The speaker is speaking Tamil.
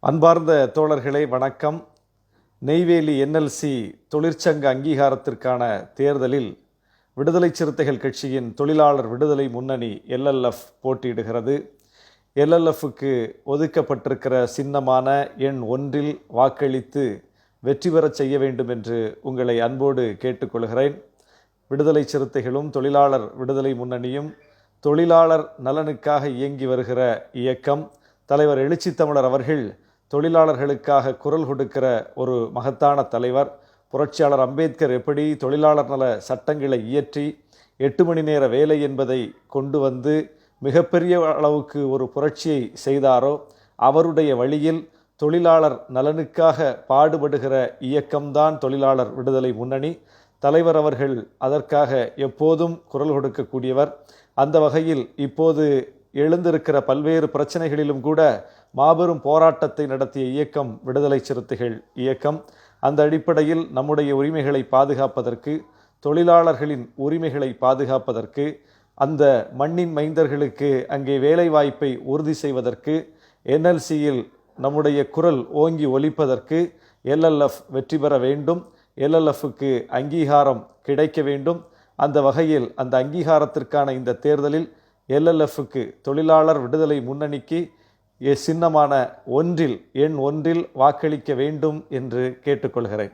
அன்பார்ந்த தோழர்களே வணக்கம். நெய்வேலி என்எல்சி தொழிற்சங்க அங்கீகாரத்திற்கான தேர்தலில் விடுதலை சிறுத்தைகள் கட்சியின் தொழிலாளர் விடுதலை முன்னணி எல்எல்எஃப் போட்டியிடுகிறது. எல்எல்எஃப்க்கு ஒதுக்கப்பட்டிருக்கிற சின்னமான எண் 1 வாக்களித்து வெற்றி பெறச் செய்ய வேண்டும் என்று உங்களை அன்போடு கேட்டுக்கொள்கிறேன். விடுதலை சிறுத்தைகளும் தொழிலாளர் விடுதலை முன்னணியும் தொழிலாளர் நலனுக்காக இயங்கி வருகிற இயக்கம். தலைவர் எழுச்சி தமிழர் அவர்கள் தொழிலாளர்களுக்காக குரல் கொடுக்கிற ஒரு மகத்தான தலைவர். புரட்சியாளர் அம்பேத்கர் எப்படி தொழிலாளர் நல சட்டங்களை இயற்றி 8 மணி நேர வேலை என்பதை கொண்டு வந்து மிகப்பெரிய அளவுக்கு ஒரு புரட்சியை செய்தாரோ, அவருடைய வழியில் தொழிலாளர் நலனுக்காக பாடுபடுகிற இயக்கம்தான் தொழிலாளர் விடுதலை முன்னணி. தலைவர் அவர்கள் அதற்காக எப்போதும் குரல் கொடுக்கக்கூடியவர். அந்த வகையில் இப்போது எழுந்திருக்கிற பல்வேறு பிரச்சனைகளிலும் கூட மாபெரும் போராட்டத்தை நடத்திய இயக்கம் விடுதலை சிறுத்தைகள் இயக்கம். அந்த அடிப்படையில் நம்முடைய உரிமைகளை பாதுகாப்பதற்கு, தொழிலாளர்களின் உரிமைகளை பாதுகாப்பதற்கு, அந்த மண்ணின் மைந்தர்களுக்கு அங்கே வேலை வாய்ப்பை உறுதி செய்வதற்கு, என்எல்சியில் நம்முடைய குரல் ஓங்கி ஒலிப்பதற்கு எல்எல்எஃப் வெற்றி பெற வேண்டும். எல்எல்எஃப்க்கு அங்கீகாரம் கிடைக்க வேண்டும். அந்த வகையில் அந்த அங்கீகாரத்திற்கான இந்த தேர்தலில் எல்எல்எஃப்க்கு தொழிலாளர் விடுதலை முன்னணிக்கு சின்னமான எண் 1 வாக்களிக்க வேண்டும் என்று கேட்டுக்கொள்கிறேன்.